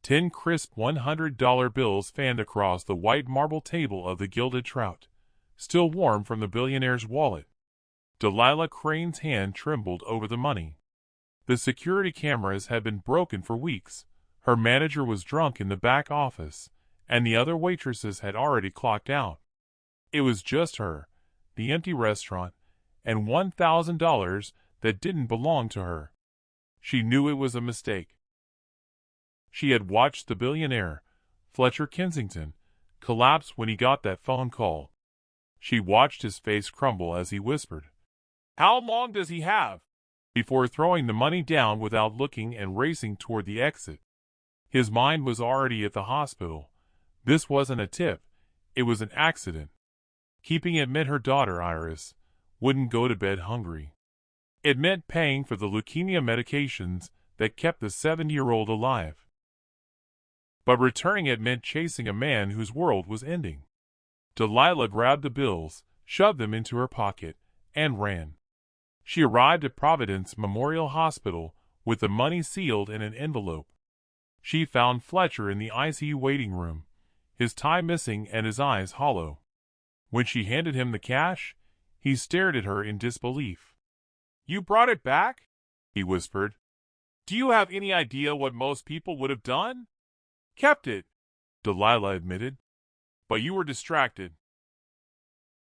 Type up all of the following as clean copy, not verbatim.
10 crisp $100 bills fanned across the white marble table of the Gilded Trout, still warm from the billionaire's wallet. Delilah Crane's hand trembled over the money. The security cameras had been broken for weeks. Her manager was drunk in the back office, and the other waitresses had already clocked out. It was just her, the empty restaurant, and $1,000 that didn't belong to her. She knew it was a mistake. She had watched the billionaire, Fletcher Kensington, collapse when he got that phone call. She watched his face crumble as he whispered, "How long does he have?" before throwing the money down without looking and racing toward the exit. His mind was already at the hospital. This wasn't a tip. It was an accident. Keeping it meant her daughter, Iris, wouldn't go to bed hungry. It meant paying for the leukemia medications that kept the 7-year-old alive. But returning it meant chasing a man whose world was ending. Delilah grabbed the bills, shoved them into her pocket, and ran. She arrived at Providence Memorial Hospital with the money sealed in an envelope. She found Fletcher in the ICU waiting room, his tie missing and his eyes hollow. When she handed him the cash, he stared at her in disbelief. "You brought it back?" he whispered. "Do you have any idea what most people would have done?" "Kept it," Delilah admitted. "But you were distracted."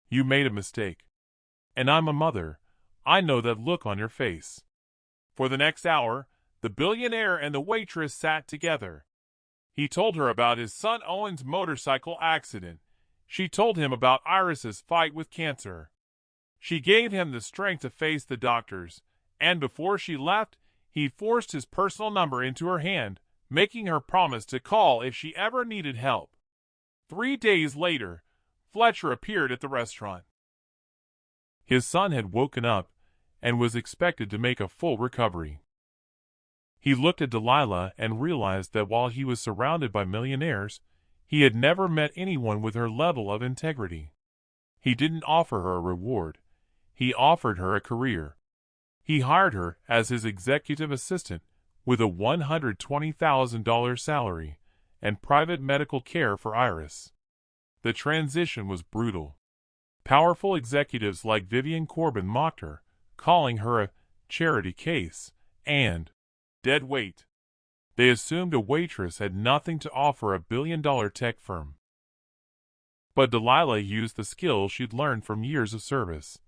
"You made a mistake. And I'm a mother. I know that look on your face." For the next hour, the billionaire and the waitress sat together. He told her about his son Owen's motorcycle accident. She told him about Iris's fight with cancer. She gave him the strength to face the doctors, and before she left, he forced his personal number into her hand, making her promise to call if she ever needed help. 3 days later, Fletcher appeared at the restaurant. His son had woken up and was expected to make a full recovery. He looked at Delilah and realized that while he was surrounded by millionaires, he had never met anyone with her level of integrity. He didn't offer her a reward. He offered her a career. He hired her as his executive assistant with a $120,000 salary and private medical care for Iris. The transition was brutal. Powerful executives like Vivian Corbin mocked her, calling her a charity case and dead weight. They assumed a waitress had nothing to offer a billion-dollar tech firm. But Delilah used the skills she'd learned from years of service.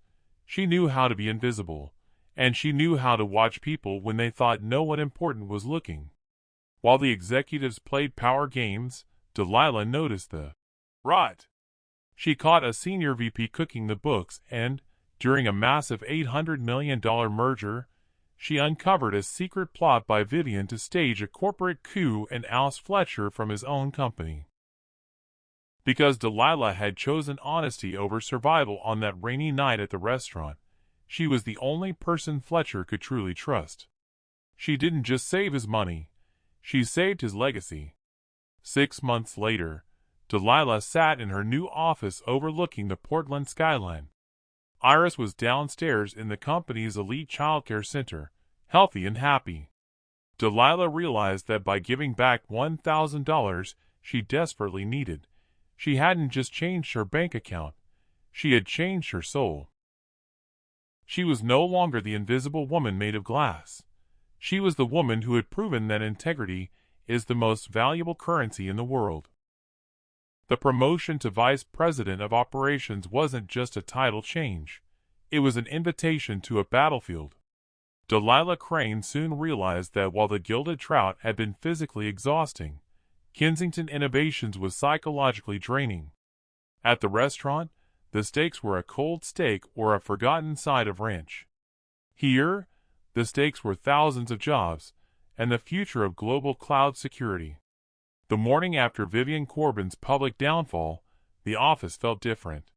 She knew how to be invisible, and she knew how to watch people when they thought no one important was looking. While the executives played power games, Delilah noticed the rot. She caught a senior VP cooking the books and, during a massive $800 million merger, she uncovered a secret plot by Vivian to stage a corporate coup and oust Fletcher from his own company. Because Delilah had chosen honesty over survival on that rainy night at the restaurant, she was the only person Fletcher could truly trust. She didn't just save his money, she saved his legacy. 6 months later, Delilah sat in her new office overlooking the Portland skyline. Iris was downstairs in the company's elite childcare center, healthy and happy. Delilah realized that by giving back $1,000 she desperately needed, she hadn't just changed her bank account, she had changed her soul. She was no longer the invisible woman made of glass. She was the woman who had proven that integrity is the most valuable currency in the world. The promotion to Vice President of Operations wasn't just a title change. It was an invitation to a battlefield. Delilah Crane soon realized that while the Gilded Trout had been physically exhausting, Kensington Innovations was psychologically draining. At the restaurant, the stakes were a cold steak or a forgotten side of ranch. Here, the stakes were thousands of jobs and the future of global cloud security. The morning after Vivian Corbin's public downfall, the office felt different.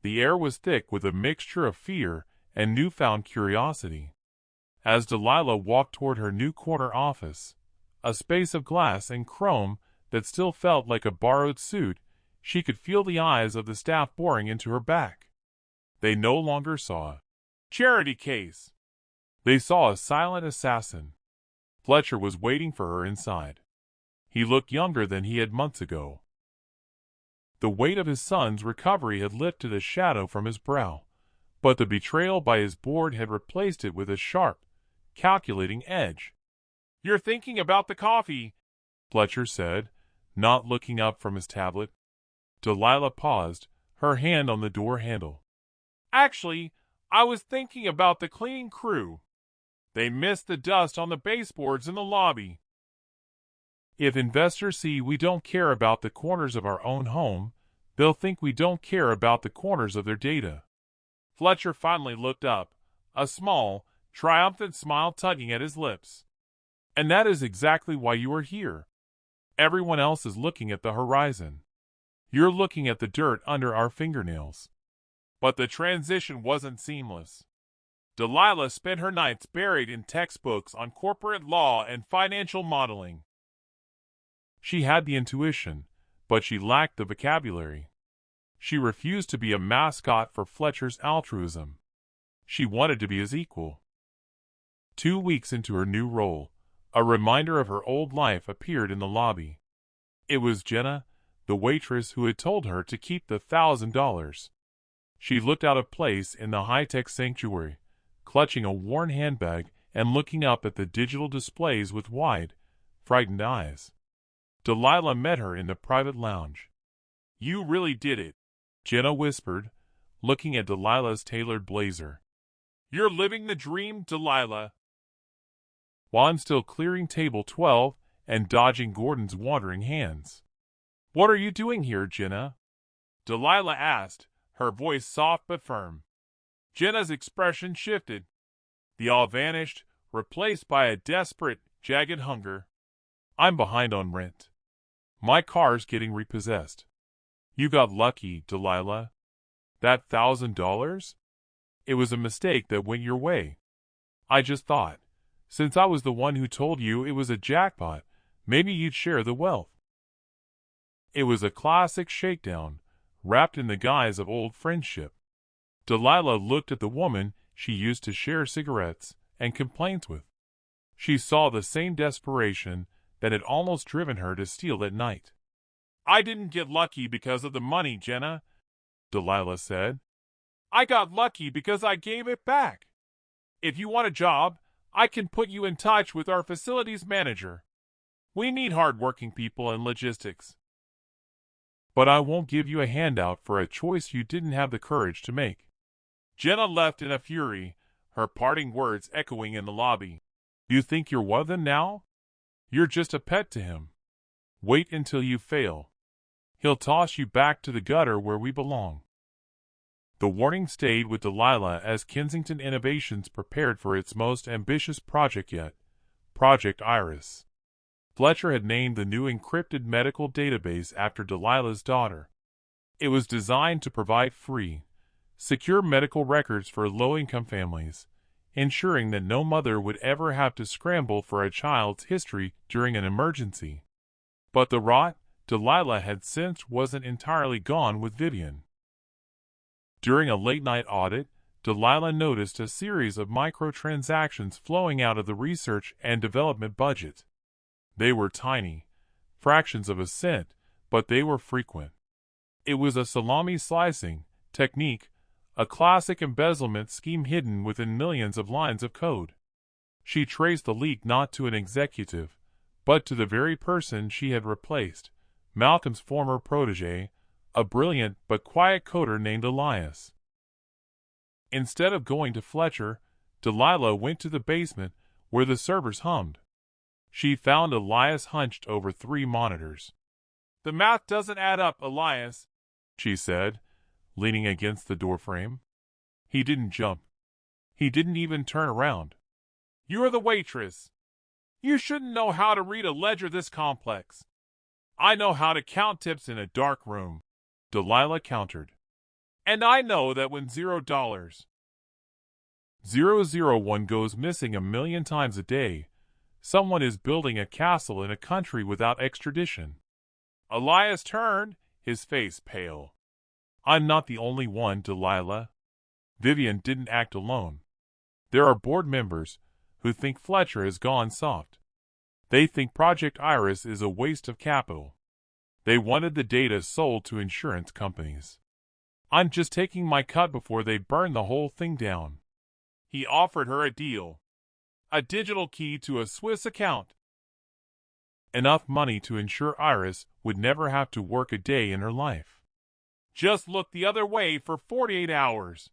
The air was thick with a mixture of fear and newfound curiosity. As Delilah walked toward her new corner office, a space of glass and chrome that still felt like a borrowed suit, she could feel the eyes of the staff boring into her back. They no longer saw a charity case. They saw a silent assassin. Fletcher was waiting for her inside. He looked younger than he had months ago. The weight of his son's recovery had lifted a shadow from his brow, but the betrayal by his board had replaced it with a sharp, calculating edge. "You're thinking about the coffee," Fletcher said, not looking up from his tablet. Delilah paused, her hand on the door handle. "Actually, I was thinking about the cleaning crew. They missed the dust on the baseboards in the lobby." "If investors see we don't care about the corners of our own home, they'll think we don't care about the corners of their data." Fletcher finally looked up, a small, triumphant smile tugging at his lips. "And that is exactly why you are here. Everyone else is looking at the horizon. You're looking at the dirt under our fingernails." But the transition wasn't seamless. Delilah spent her nights buried in textbooks on corporate law and financial modeling. She had the intuition, but she lacked the vocabulary. She refused to be a mascot for Fletcher's altruism. She wanted to be his equal. 2 weeks into her new role, a reminder of her old life appeared in the lobby. It was Jenna, the waitress who had told her to keep the $1,000. She looked out of place in the high-tech sanctuary, clutching a worn handbag and looking up at the digital displays with wide, frightened eyes. Delilah met her in the private lounge. "You really did it," Jenna whispered, looking at Delilah's tailored blazer. "You're living the dream, Delilah." While I'm still clearing table 12 and dodging Gordon's wandering hands. "What are you doing here, Jenna?" Delilah asked, her voice soft but firm. Jenna's expression shifted. The awe vanished, replaced by a desperate, jagged hunger. "I'm behind on rent. My car's getting repossessed." "You got lucky, Delilah. That $1,000? It was a mistake that went your way. I just thought, since I was the one who told you it was a jackpot, maybe you'd share the wealth." It was a classic shakedown, wrapped in the guise of old friendship. Delilah looked at the woman she used to share cigarettes and complaints with. She saw the same desperation that had almost driven her to steal at night. "I didn't get lucky because of the money, Jenna," Delilah said. "I got lucky because I gave it back. If you want a job, I can put you in touch with our facilities manager. We need hard-working people in logistics." "But I won't give you a handout for a choice you didn't have the courage to make." Jenna left in a fury, her parting words echoing in the lobby. "You think you're one of them now? You're just a pet to him. Wait until you fail. He'll toss you back to the gutter where we belong." The warning stayed with Delilah as Kensington Innovations prepared for its most ambitious project yet, Project Iris. Fletcher had named the new encrypted medical database after Delilah's daughter. It was designed to provide free, secure medical records for low-income families, ensuring that no mother would ever have to scramble for a child's history during an emergency. But the rot Delilah had sensed wasn't entirely gone with Vivian. During a late-night audit, Delilah noticed a series of microtransactions flowing out of the research and development budget. They were tiny, fractions of a cent, but they were frequent. It was a salami slicing technique, a classic embezzlement scheme hidden within millions of lines of code. She traced the leak not to an executive, but to the very person she had replaced, Malcolm's former protege, a brilliant but quiet coder named Elias. Instead of going to Fletcher, Delilah went to the basement where the servers hummed. She found Elias hunched over 3 monitors. "The math doesn't add up, Elias," she said, leaning against the doorframe. He didn't jump. He didn't even turn around. "You're the waitress. You shouldn't know how to read a ledger this complex." "I know how to count tips in a dark room," Delilah countered. "And I know that when $0,001 goes missing 1,000,000 times a day, someone is building a castle in a country without extradition." Elias turned, his face pale. "I'm not the only one, Delilah." Vivian didn't act alone. There are board members who think Fletcher has gone soft. They think Project Iris is a waste of capital. They wanted the data sold to insurance companies. I'm just taking my cut before they burn the whole thing down. He offered her a deal. A digital key to a Swiss account. Enough money to ensure Iris would never have to work a day in her life. Just look the other way for 48 hours.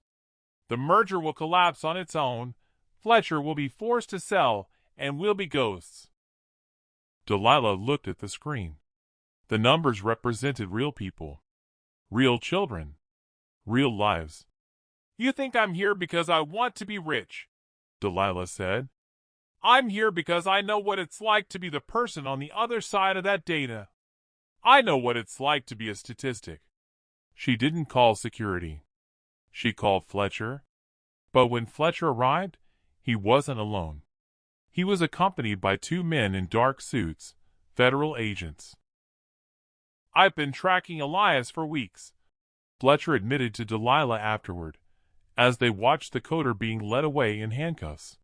The merger will collapse on its own, Fletcher will be forced to sell, and we'll be ghosts. Delilah looked at the screen. The numbers represented real people. Real children. Real lives. You think I'm here because I want to be rich, Delilah said. I'm here because I know what it's like to be the person on the other side of that data. I know what it's like to be a statistic. She didn't call security. She called Fletcher. But when Fletcher arrived, he wasn't alone. He was accompanied by two men in dark suits, federal agents. I've been tracking Elias for weeks, Fletcher admitted to Delilah afterward, as they watched the coder being led away in handcuffs.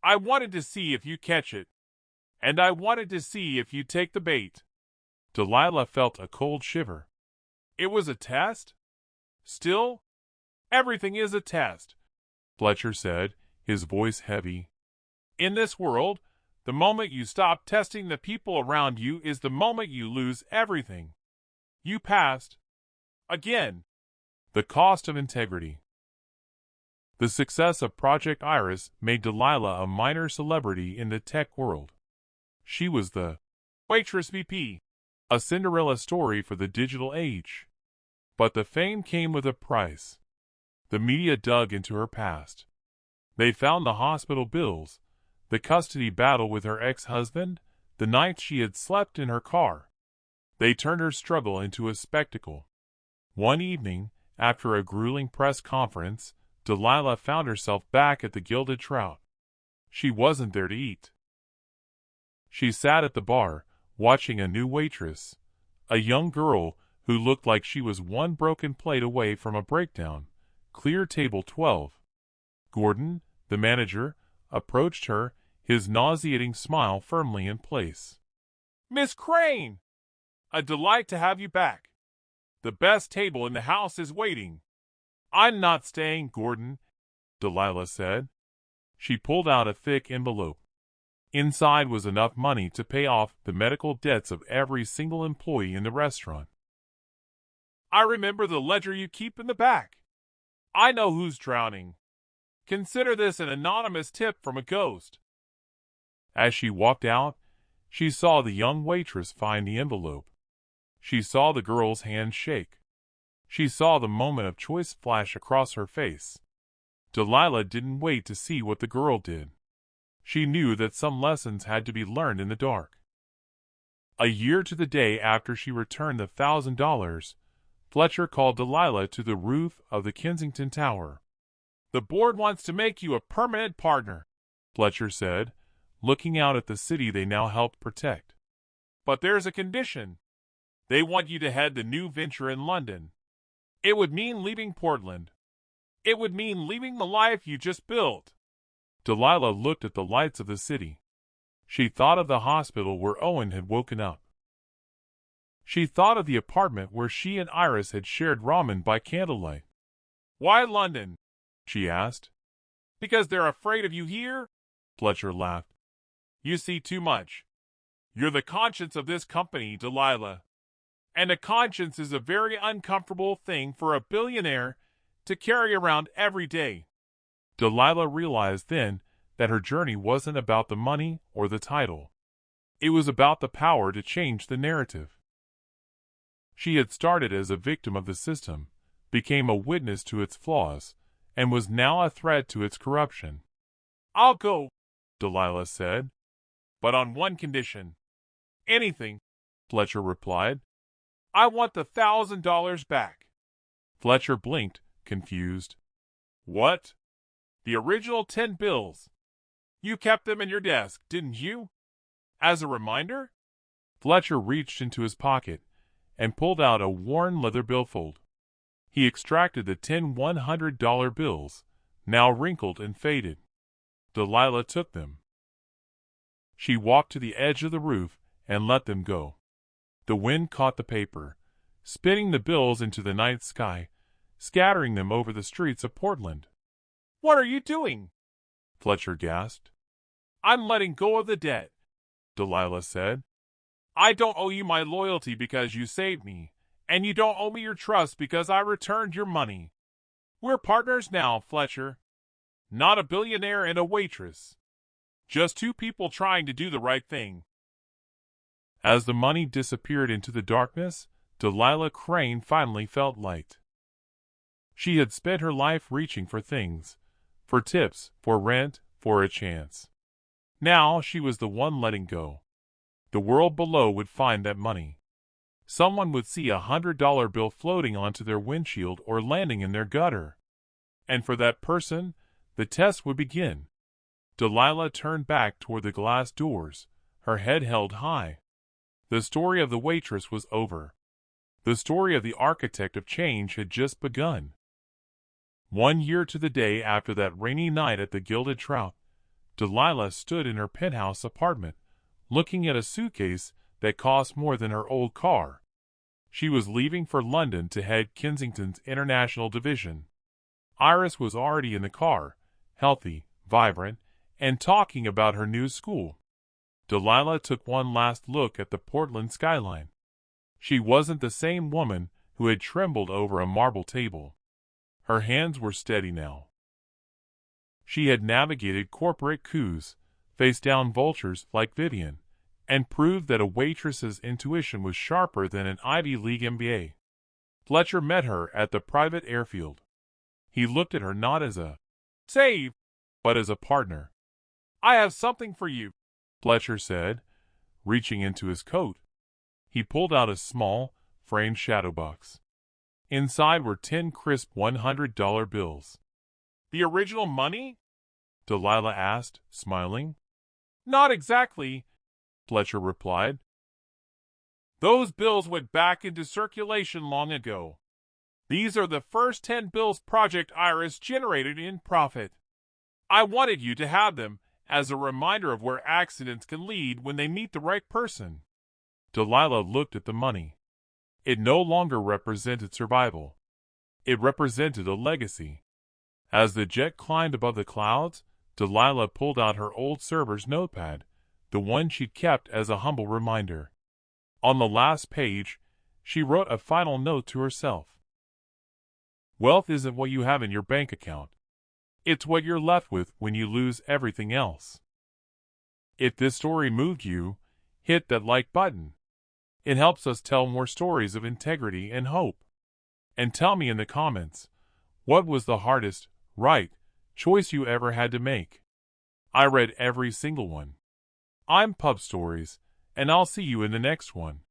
I wanted to see if you catch it, and I wanted to see if you take the bait. Delilah felt a cold shiver. It was a test? Still, everything is a test, Fletcher said, his voice heavy. In this world, the moment you stop testing the people around you is the moment you lose everything. You passed. Again. The cost of integrity. The success of Project Iris made Delilah a minor celebrity in the tech world. She was the Waitress VP, a Cinderella story for the digital age. But the fame came with a price. The media dug into her past. They found the hospital bills, the custody battle with her ex-husband, the nights she had slept in her car. They turned her struggle into a spectacle. One evening, after a grueling press conference, Delilah found herself back at the Gilded Trout. She wasn't there to eat. She sat at the bar, watching a new waitress, a young girl who looked like she was one broken plate away from a breakdown. Clear table 12. Gordon, the manager, approached her, his nauseating smile firmly in place. Miss Crane! A delight to have you back. The best table in the house is waiting. I'm not staying, Gordon, Delilah said. She pulled out a thick envelope. Inside was enough money to pay off the medical debts of every single employee in the restaurant. I remember the ledger you keep in the back. I know who's drowning. Consider this an anonymous tip from a ghost. As she walked out, she saw the young waitress find the envelope. She saw the girl's hand shake. She saw the moment of choice flash across her face. Delilah didn't wait to see what the girl did. She knew that some lessons had to be learned in the dark. A year to the day after she returned the $1,000, Fletcher called Delilah to the roof of the Kensington Tower. The board wants to make you a permanent partner, Fletcher said, looking out at the city they now helped protect. But there's a condition. They want you to head the new venture in London. It would mean leaving Portland. It would mean leaving the life you just built. Delilah looked at the lights of the city. She thought of the hospital where Owen had woken up. She thought of the apartment where she and Iris had shared ramen by candlelight. Why London? She asked. Because they're afraid of you here? Fletcher laughed. You see too much. You're the conscience of this company, Delilah. And a conscience is a very uncomfortable thing for a billionaire to carry around every day. Delilah realized then that her journey wasn't about the money or the title. It was about the power to change the narrative. She had started as a victim of the system, became a witness to its flaws, and was now a threat to its corruption. I'll go, Delilah said, but on one condition. Anything, Fletcher replied. I want the $1,000 back. Fletcher blinked, confused. What? The original 10 bills. You kept them in your desk, didn't you? As a reminder? Fletcher reached into his pocket and pulled out a worn leather billfold. He extracted the 10 $100 bills, now wrinkled and faded. Delilah took them. She walked to the edge of the roof and let them go. The wind caught the paper, spinning the bills into the night sky, scattering them over the streets of Portland. "What are you doing?" Fletcher gasped. "I'm letting go of the debt," Delilah said. "I don't owe you my loyalty because you saved me, and you don't owe me your trust because I returned your money. We're partners now, Fletcher. Not a billionaire and a waitress. Just two people trying to do the right thing." As the money disappeared into the darkness, Delilah Crane finally felt light. She had spent her life reaching for things, for tips, for rent, for a chance. Now she was the one letting go. The world below would find that money. Someone would see $100 bill floating onto their windshield or landing in their gutter. And for that person, the test would begin. Delilah turned back toward the glass doors, her head held high. The story of the waitress was over. The story of the architect of change had just begun. 1 year to the day after that rainy night at the Gilded Trout, Delilah stood in her penthouse apartment, looking at a suitcase that cost more than her old car. She was leaving for London to head Kensington's International Division. Iris was already in the car, healthy, vibrant, and talking about her new school. Delilah took one last look at the Portland skyline. She wasn't the same woman who had trembled over a marble table. Her hands were steady now. She had navigated corporate coups, faced down vultures like Vivian, and proved that a waitress's intuition was sharper than an Ivy League MBA. Fletcher met her at the private airfield. He looked at her not as a save, but as a partner. "I have something for you," Fletcher said, reaching into his coat. He pulled out a small, framed shadow box. Inside were 10 crisp $100 bills. "The original money?" Delilah asked, smiling. "Not exactly," Fletcher replied. "Those bills went back into circulation long ago. These are the first 10 bills Project Iris generated in profit. I wanted you to have them as a reminder of where accidents can lead when they meet the right person." Delilah looked at the money. It no longer represented survival. It represented a legacy. As the jet climbed above the clouds, Delilah pulled out her old server's notepad, the one she'd kept as a humble reminder. On the last page, she wrote a final note to herself. "Wealth isn't what you have in your bank account. It's what you're left with when you lose everything else." If this story moved you, hit that like button. It helps us tell more stories of integrity and hope. And tell me in the comments, what was the hardest, right, choice you ever had to make? I read every single one. I'm Pub Stories, and I'll see you in the next one.